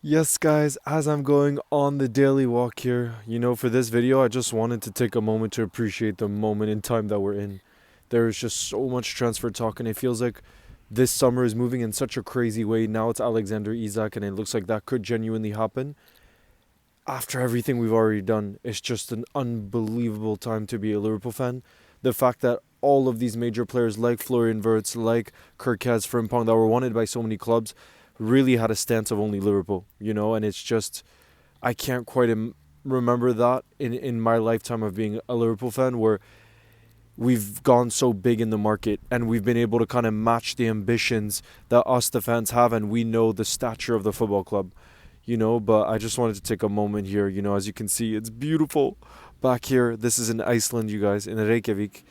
Yes, guys, as I'm going on the daily walk here, for this video, I just wanted to take a moment to appreciate the moment in time that we're in. There is just so much transfer talk, and it feels like this summer is moving in such a crazy way. Now it's Alexander Isak, and it looks like that could genuinely happen. After everything we've already done, it's just an unbelievable time to be a Liverpool fan. The fact that all of these major players like Florian Wirtz, like Kirkaz Frimpong, that were wanted by so many clubs, really had a stance of only Liverpool, and it's just, I can't quite remember that in my lifetime of being a Liverpool fan where we've gone so big in the market and we've been able to kind of match the ambitions that us, the fans, have, and we know the stature of the football club, but I just wanted to take a moment here. As you can see, it's beautiful back here. This is in Iceland, you guys, in Reykjavik,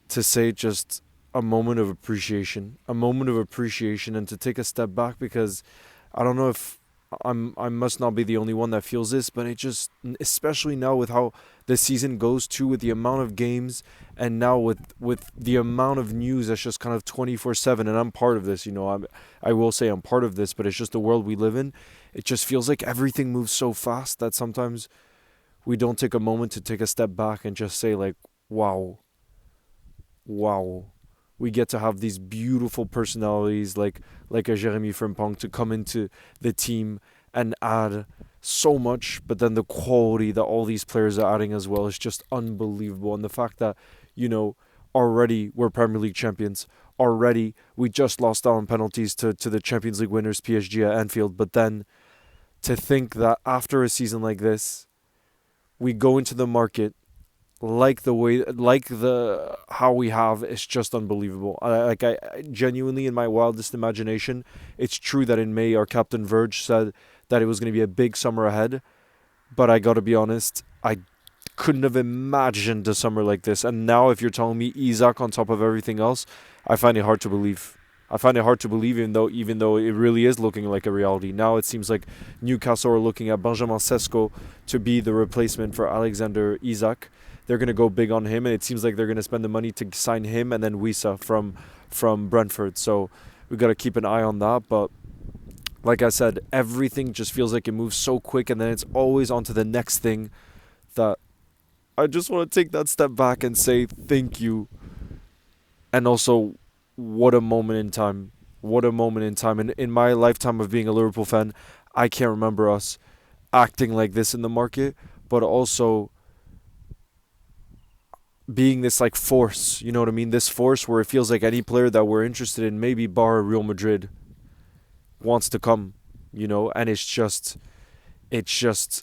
to say just a moment of appreciation, and to take a step back because I don't know if I must not be the only one that feels this, but it just, especially now with how the season goes too, with the amount of games, and now with the amount of news that's just kind of 24/7, and I'm part of this. I will say I'm part of this, but it's just the world we live in. It just feels like everything moves so fast that sometimes we don't take a moment to take a step back and just say like, wow, wow, we get to have these beautiful personalities like a Jeremy Frimpong to come into the team and add so much, but then the quality that all these players are adding as well is just unbelievable. And the fact that, you know, already we're Premier League champions. Already we just lost out on penalties to the Champions League winners PSG at Anfield, but then to think that after a season like this, we go into the market like the how we have, it's just unbelievable. I genuinely, in my wildest imagination, it's true that in May our captain Verge said that it was going to be a big summer ahead, but I got to be honest, I couldn't have imagined a summer like this. And now if you're telling me Isaac on top of everything else, I find it hard to believe. I find it hard to believe, even though it really is looking like a reality. Now it seems like Newcastle are looking at Benjamin Sesko to be the replacement for Alexander Isak. They're going to go big on him, and it seems like they're going to spend the money to sign him and then Wisa from Brentford. So we've got to keep an eye on that. But like I said, everything just feels like it moves so quick, and then it's always on to the next thing. That I just want to take that step back and say thank you. And also, what a moment in time. What a moment in time. And in my lifetime of being a Liverpool fan, I can't remember us acting like this in the market, but also being this like force, you know what I mean? This force where it feels like any player that we're interested in, maybe bar Real Madrid, wants to come, and it's just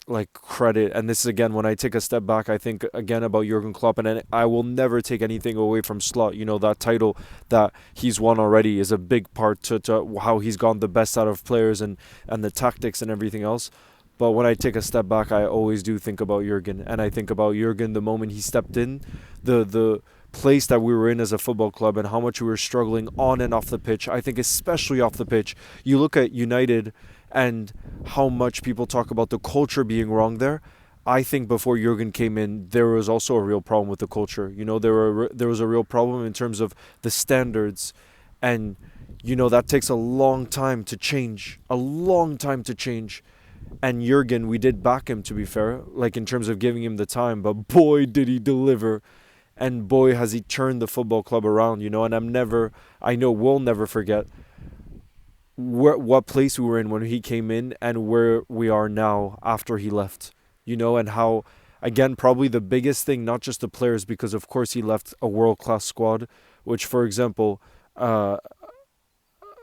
like credit. And this is again, when I take a step back, I think again about Jurgen Klopp, and I will never take anything away from Slot. That title that he's won already is a big part to how he's gone the best out of players and the tactics and everything else. But when I take a step back, I always do think about Jurgen, and I think about Jurgen the moment he stepped in, the place that we were in as a football club, and how much we were struggling on and off the pitch. I think especially off the pitch. You look at United and how much people talk about the culture being wrong there. I think before Jurgen came in, there was also a real problem with the culture. There was a real problem in terms of the standards, and that takes a long time to change. A long time to change. And Jurgen, we did back him, to be fair, like in terms of giving him the time, but boy did he deliver, and boy has he turned the football club around. And I know we'll never forget what place we were in when he came in and where we are now after he left. And how, again, probably the biggest thing, not just the players, because of course he left a world class squad, which, for example,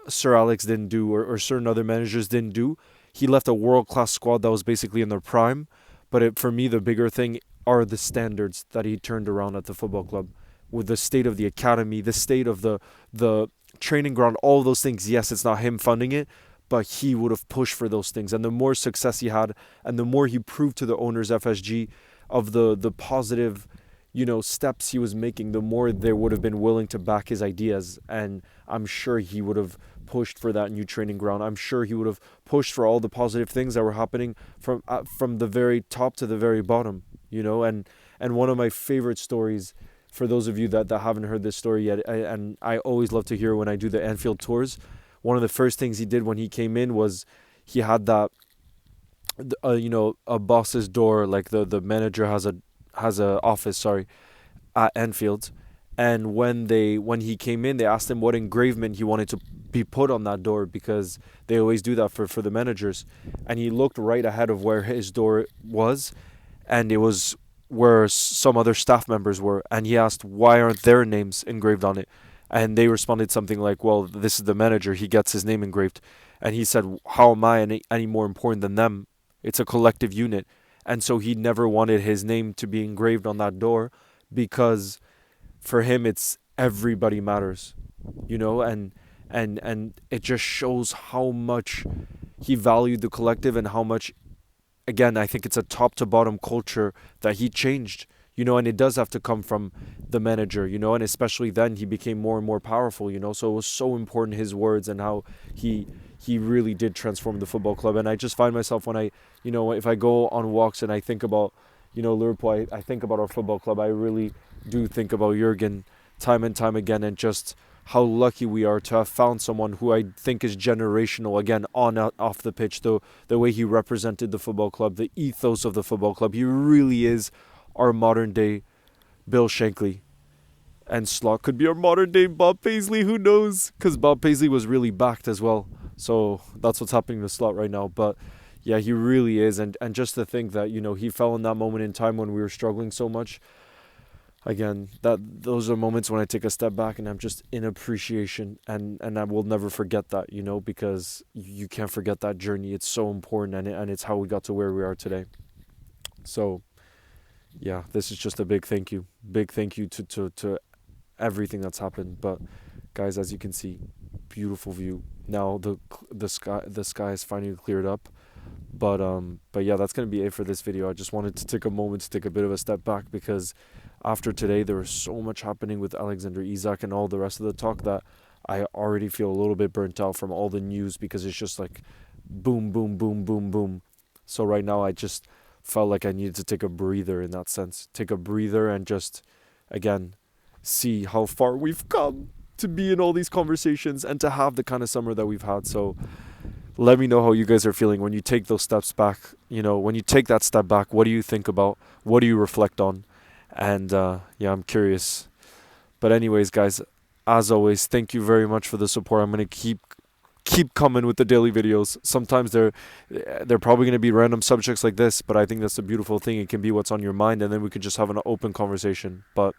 Sir Alex didn't do, or certain other managers didn't do. He left a world class squad that was basically in their prime. But for me, the bigger thing are the standards that he turned around at the football club, with the state of the academy, the state of the training ground, all of those things. Yes, it's not him funding it, but he would have pushed for those things. And the more success he had, and the more he proved to the owners, FSG, of the positive, steps he was making, the more they would have been willing to back his ideas. And I'm sure he would have pushed for that new training ground. I'm sure he would have pushed for all the positive things that were happening from the very top to the very bottom. And one of my favorite stories, for those of you that haven't heard this story yet, and I always love to hear when I do the Anfield tours, one of the first things he did when he came in was he had that, a boss's door, like the manager has a office, sorry, at Enfield. And when he came in, they asked him what engravement he wanted to be put on that door, because they always do that for the managers. And he looked right ahead of where his door was, and it was where some other staff members were. And he asked, why aren't their names engraved on it? And they responded something like, well, this is the manager, he gets his name engraved. And he said, how am I any more important than them? It's a collective unit. And so he never wanted his name to be engraved on that door, because for him it's everybody matters, and it just shows how much he valued the collective, and how much, again, I think it's a top to bottom culture that he changed, and it does have to come from the manager, and especially then he became more and more powerful, so it was so important, his words, and how he really did transform the football club. And I just find myself, when I, if I go on walks and I think about, Liverpool, I think about our football club, I really do think about Jurgen time and time again, and just how lucky we are to have found someone who I think is generational, again, on out, off the pitch, the way he represented the football club, the ethos of the football club. He really is our modern day Bill Shankly. And Slot could be our modern day Bob Paisley, who knows? Because Bob Paisley was really backed as well. So that's what's happening to Slot right now. But yeah, he really is. And just to think that, he fell in that moment in time when we were struggling so much. Again, those are moments when I take a step back and I'm just in appreciation, and I will never forget that, because you can't forget that journey. It's so important, and it's how we got to where we are today. So yeah, this is just a big thank you to everything that's happened. But guys, as you can see, beautiful view. Now the sky is finally cleared up. But yeah, that's gonna be it for this video. I just wanted to take a moment to take a bit of a step back, because after today there was so much happening with Alexander Isak and all the rest of the talk that I already feel a little bit burnt out from all the news, because it's just like boom, boom, boom, boom, boom. So right now I just felt like I needed to take a breather in that sense. Take a breather and just, again, see how far we've come to be in all these conversations and to have the kind of summer that we've had. So let me know how you guys are feeling when you take those steps back. When you take that step back, what do you think about? What do you reflect on? And yeah, I'm curious. But anyways, guys, as always, thank you very much for the support. I'm going to keep coming with the daily videos. Sometimes they're probably going to be random subjects like this, but I think that's the beautiful thing. It can be what's on your mind, and then we could just have an open conversation. But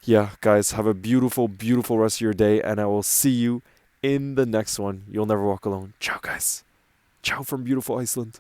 yeah, guys, have a beautiful, beautiful rest of your day, and I will see you in the next one. You'll never walk alone. Ciao, guys. Ciao from beautiful Iceland.